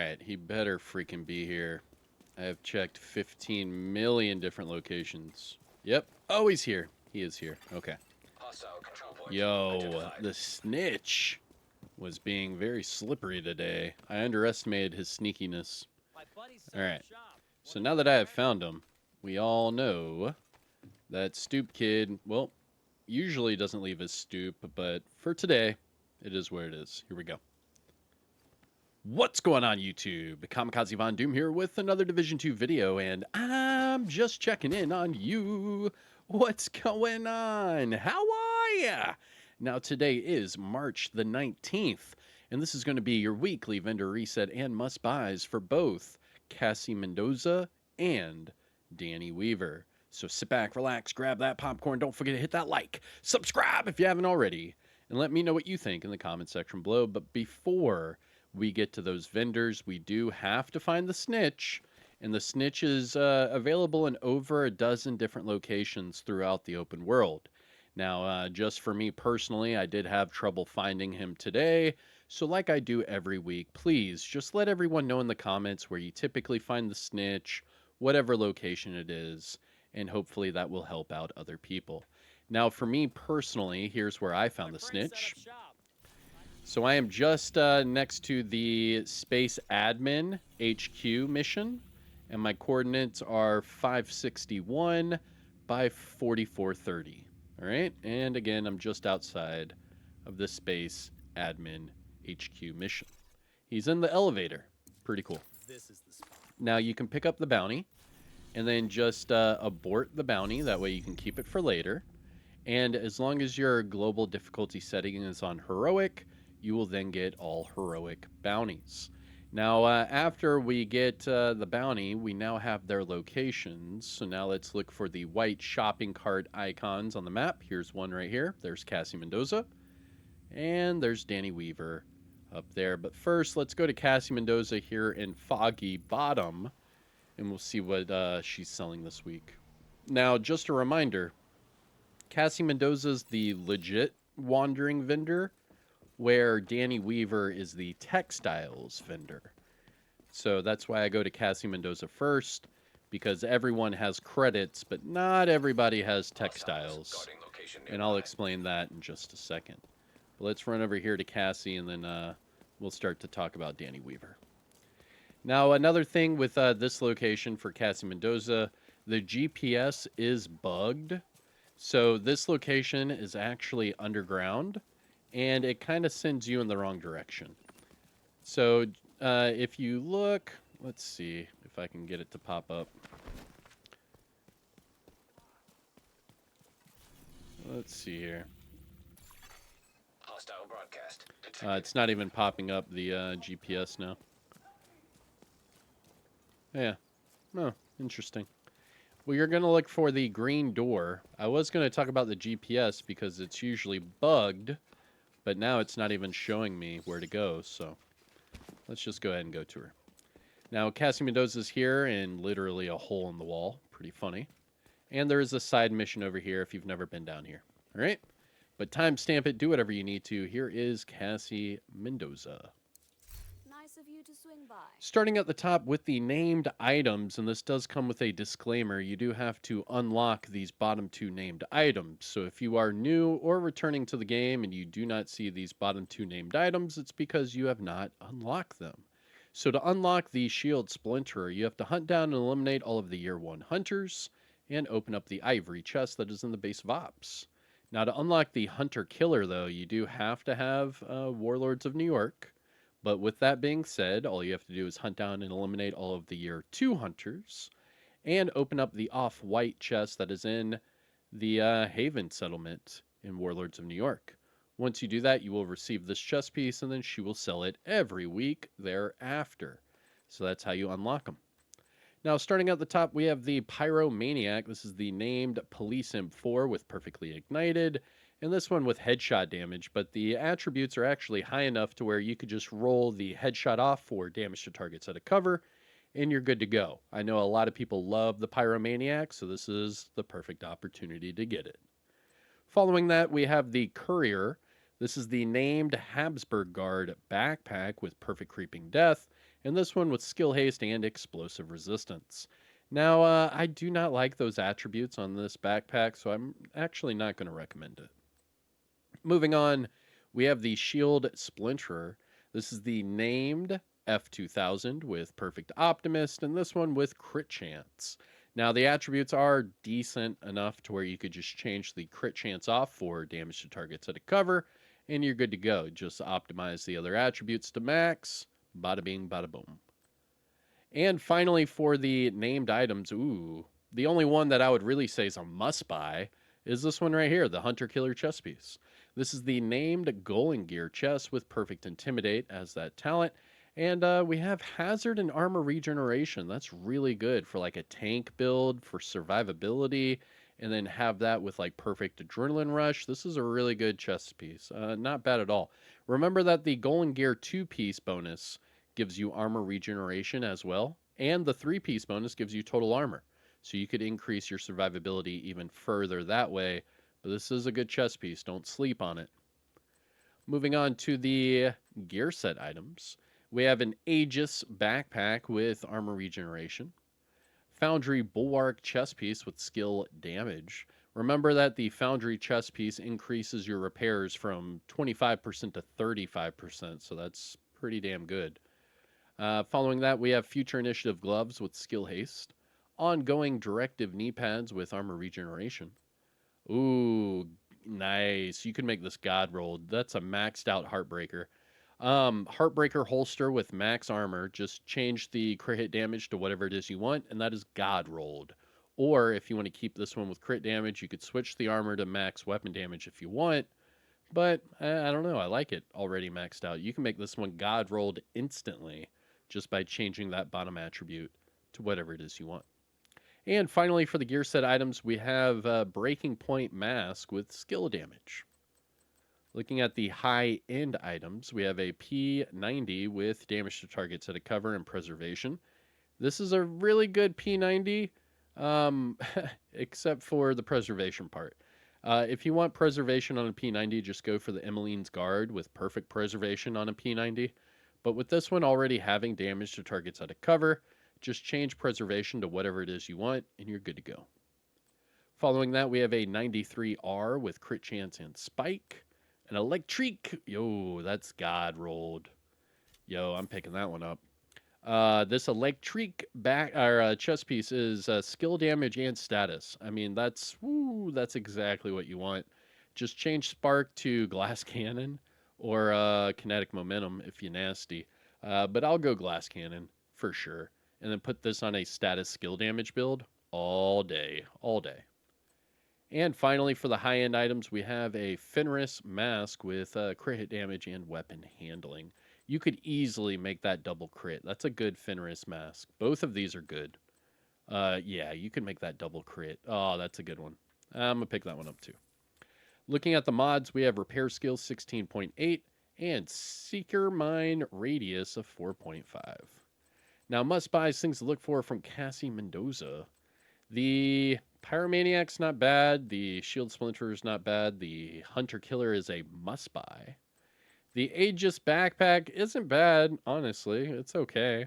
Alright, he better freaking be here. I have checked 15 million different locations. Yep. Oh, he's here. He is here. Okay. Hostile control point Yo, identified. the snitch was being very slippery today. I underestimated his sneakiness. Alright. So now that I have found him, we all know that Stoop Kid, well, usually doesn't leave his stoop, but for today, it is where it is. Here we go. What's going on, YouTube? Kamikazevondoom here with another Division 2 video, and I'm just checking in on you. What's going on? How are ya? Now, today is March the 19th, and this is going to be your weekly vendor reset and must-buys for both Cassie Mendoza and Danny Weaver. So sit back, relax, grab that popcorn, don't forget to hit that like, subscribe if you haven't already, and let me know what you think in the comment section below. But before we get to those vendors, we do have to find the snitch, and the snitch is available in over a dozen different locations throughout the open world. Now, just for me personally, I did have trouble finding him today, so like I do every week, please just let everyone know in the comments where you typically find the snitch, whatever location it is, and hopefully that will help out other people. Now, for me personally, here's where I found the snitch. So I am just next to the Space Admin HQ mission, and my coordinates are 561 by 4430. All right, and again, I'm just outside of the Space Admin HQ mission. He's in the elevator. Pretty cool. This is the spot. Now you can pick up the bounty, and then just abort the bounty. That way you can keep it for later. And as long as your global difficulty setting is on heroic, you will then get all heroic bounties. Now, after we get the bounty, we now have their locations. So now let's look for the white shopping cart icons on the map. Here's one right here. There's Cassie Mendoza. And there's Danny Weaver up there. But first, let's go to Cassie Mendoza here in Foggy Bottom, and we'll see what she's selling this week. Now, just a reminder, Cassie Mendoza's the legit wandering vendor, where Danny Weaver is the textiles vendor. So that's why I go to Cassie Mendoza first, because everyone has credits, but not everybody has textiles. And I'll explain that in just a second. But let's run over here to Cassie, and then we'll start to talk about Danny Weaver. Now, another thing with this location for Cassie Mendoza, the GPS is bugged. So this location is actually underground, and it kind of sends you in the wrong direction. So if you look, let's see if I can get it to pop up. Let's see here. Hostile broadcast. It's not even popping up the GPS now. Yeah. Oh, interesting. Well, you're going to look for the green door. I was going to talk about the GPS because it's usually bugged, but now it's not even showing me where to go, so let's just go ahead and go to her. Now, Cassie Mendoza's here in literally a hole in the wall. Pretty funny. And there is a side mission over here if you've never been down here. All right? But timestamp it, do whatever you need to. Here is Cassie Mendoza. Nice of you to swing by. Starting at the top with the named items, and this does come with a disclaimer, you do have to unlock these bottom two named items. So if you are new or returning to the game and you do not see these bottom two named items, it's because you have not unlocked them. So to unlock the Shield Splinterer, you have to hunt down and eliminate all of the Year 1 hunters and open up the ivory chest that is in the base of ops. Now to unlock the Hunter Killer, though, you do have to have Warlords of New York. But with that being said, all you have to do is hunt down and eliminate all of the Year 2 hunters and open up the off-white chest that is in the Haven settlement in Warlords of New York. Once you do that, you will receive this chest piece, and then she will sell it every week thereafter. So that's how you unlock them. Now, starting at the top, we have the Pyromaniac. This is the named Police Imp 4 with Perfectly Ignited, and this one with headshot damage, but the attributes are actually high enough to where you could just roll the headshot off for damage to targets at a cover, and you're good to go. I know a lot of people love the Pyromaniac, so this is the perfect opportunity to get it. Following that, we have the Courier. This is the named Habsburg Guard backpack with Perfect Creeping Death, and this one with skill haste and explosive resistance. Now, I do not like those attributes on this backpack, so I'm actually not going to recommend it. Moving on, we have the Shield Splinterer. This is the named F2000 with Perfect Optimist, and this one with Crit Chance. Now, the attributes are decent enough to where you could just change the crit chance off for damage to targets at a cover, and you're good to go. Just optimize the other attributes to max. Bada bing, bada boom. And finally, for the named items, the only one that I would really say is a must buy is this one right here, the Hunter Killer chest piece. This is the named Golden Gear chest with Perfect Intimidate as that talent. And we have Hazard and Armor Regeneration. That's really good for like a tank build, for survivability, and then have that with like Perfect Adrenaline Rush. This is a really good chest piece. Not bad at all. Remember that the Golden Gear 2-piece bonus gives you armor regeneration as well, and the 3-piece bonus gives you total armor. So you could increase your survivability even further that way, but this is a good chest piece. Don't sleep on it. Moving on to the gear set items. We have an Aegis backpack with armor regeneration. Foundry Bulwark chest piece with skill damage. Remember that the Foundry chest piece increases your repairs from 25% to 35%, so that's pretty damn good. Following that, we have Future Initiative gloves with skill haste. Ongoing Directive knee pads with armor regeneration. Ooh, nice. You can make this god rolled. That's a maxed out Heartbreaker. Heartbreaker holster with max armor. Just change the crit hit damage to whatever it is you want, and that is god rolled. Or if you want to keep this one with crit damage, you could switch the armor to max weapon damage if you want. But I don't know. I like it already maxed out. You can make this one god rolled instantly just by changing that bottom attribute to whatever it is you want. And finally, for the gear set items, we have Breaking Point Mask with skill damage. Looking at the high-end items, we have a P90 with damage to targets at a cover and preservation. This is a really good P90, except for the preservation part. If you want preservation on a P90, just go for the Emmeline's Guard with perfect preservation on a P90. But with this one already having damage to targets at a cover, just change preservation to whatever it is you want, and you're good to go. Following that, we have a 93R with crit chance and spike. An Electrique. Yo, that's god rolled. Yo, I'm picking that one up. This Electrique chest piece is skill damage and status. I mean, that's exactly what you want. Just change spark to glass cannon or kinetic momentum if you're nasty. But I'll go glass cannon for sure. And then put this on a status skill damage build all day, all day. And finally, for the high-end items, we have a Fenris mask with crit hit damage and weapon handling. You could easily make that double crit. That's a good Fenris mask. Both of these are good. Yeah, you can make that double crit. Oh, that's a good one. I'm going to pick that one up too. Looking at the mods, we have Repair Skill 16.8 and Seeker Mine Radius of 4.5. Now, must-buys, things to look for from Cassie Mendoza. The Pyromaniac's not bad. The Shield Splinter is not bad. The Hunter Killer is a must-buy. The Aegis Backpack isn't bad, honestly. It's okay.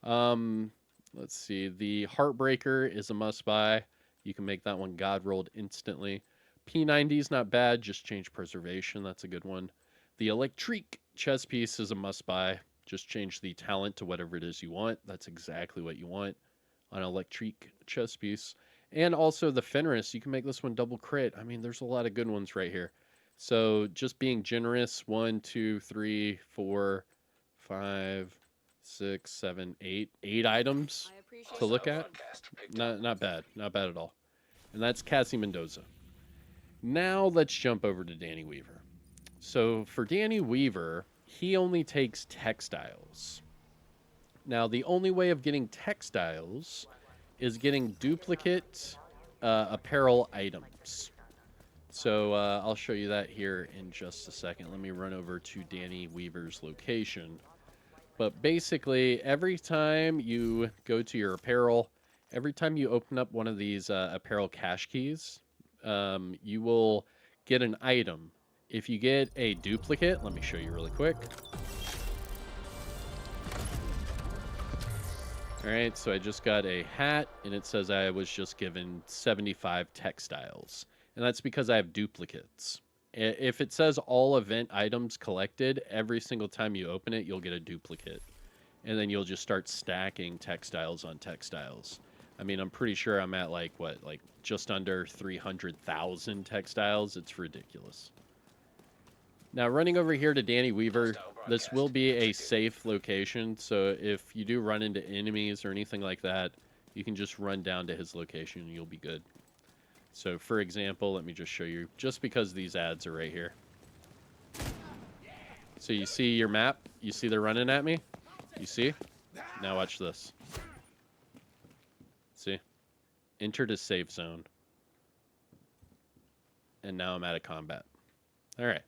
Let's see. The Heartbreaker is a must-buy. You can make that one god-rolled instantly. P90 is not bad. Just change preservation. That's a good one. The Electrique chest piece is a must-buy. Just change the talent to whatever it is you want. That's exactly what you want on an Electrique chest piece. And also the Fenris, you can make this one double crit. I mean, there's a lot of good ones right here. So just being generous, 1, 2, 3, 4, 5, 6, 7, 8. 8 items to look at. Not bad. Not bad at all. And that's Cassie Mendoza. Now let's jump over to Danny Weaver. So for Danny Weaver, he only takes textiles. Now, the only way of getting textiles is getting duplicate apparel items. So I'll show you that here in just a second. Let me run over to Danny Weaver's location. But basically, every time you go to your apparel, every time you open up one of these apparel cache keys, you will get an item. If you get a duplicate, let me show you really quick. All right, so I just got a hat, and it says I was just given 75 textiles. And that's because I have duplicates. If it says all event items collected, every single time you open it, you'll get a duplicate. And then you'll just start stacking textiles on textiles. I mean, I'm pretty sure I'm at like just under 300,000 textiles. It's ridiculous. Now, running over here to Danny Weaver, this will be a safe location. So if you do run into enemies or anything like that, you can just run down to his location and you'll be good. So, for example, let me just show you, just because these ads are right here. So you see your map? You see they're running at me? You see? Now watch this. See? Enter to safe zone. And now I'm out of combat. All right.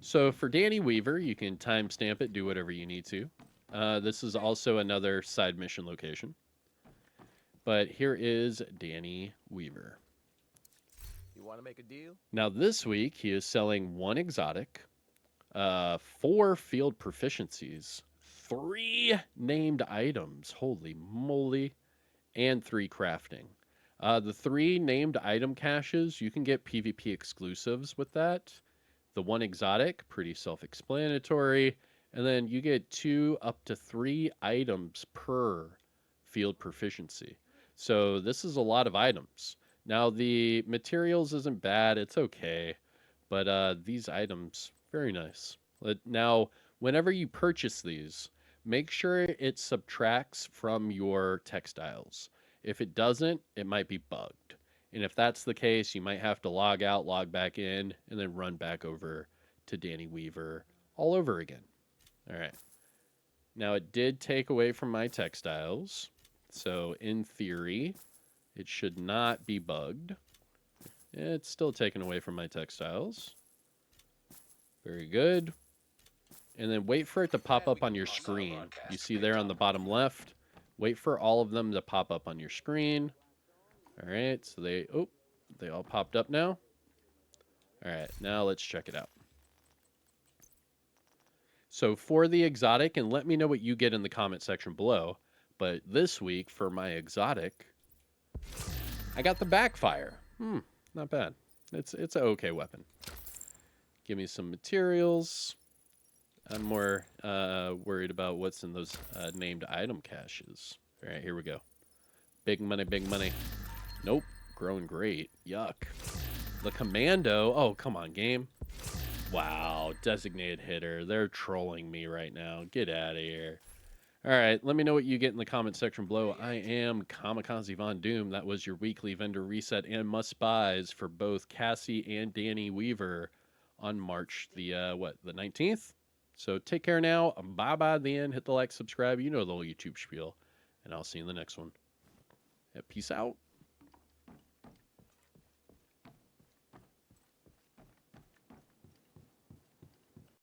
So for Danny Weaver, you can timestamp it, do whatever you need to. This is also another side mission location. But here is Danny Weaver. You want to make a deal? Now this week, he is selling 1 exotic, 4 field proficiencies, 3 named items, holy moly, and 3 crafting. The 3 named item caches, you can get PvP exclusives with that. The 1 exotic, pretty self-explanatory. And then you get 2 up to 3 items per field proficiency. So this is a lot of items. Now, the materials isn't bad. It's okay. But these items, very nice. Now, whenever you purchase these, make sure it subtracts from your textiles. If it doesn't, it might be bugged. And if that's the case, you might have to log out, log back in, and then run back over to Danny Weaver all over again. All right. Now, it did take away from my textiles. So, in theory, it should not be bugged. It's still taken away from my textiles. Very good. And then wait for it to pop up on your screen. You see there on the bottom left. Wait for all of them to pop up on your screen. All right, so they all popped up now. All right, now let's check it out. So for the exotic, and let me know what you get in the comment section below. But this week for my exotic, I got the backfire. Not bad. It's an okay weapon. Give me some materials. I'm more worried about what's in those named item caches. All right, here we go. Big money, big money. Nope. Growing great. Yuck. The commando. Oh, come on, game. Wow. Designated hitter. They're trolling me right now. Get out of here. All right. Let me know what you get in the comment section below. I am Kamikazevondoom. That was your weekly vendor reset and must buys for both Cassie and Danny Weaver on March the 19th. So take care now. Bye-bye then. Hit the like, subscribe. You know the whole YouTube spiel. And I'll see you in the next one. Yeah, peace out.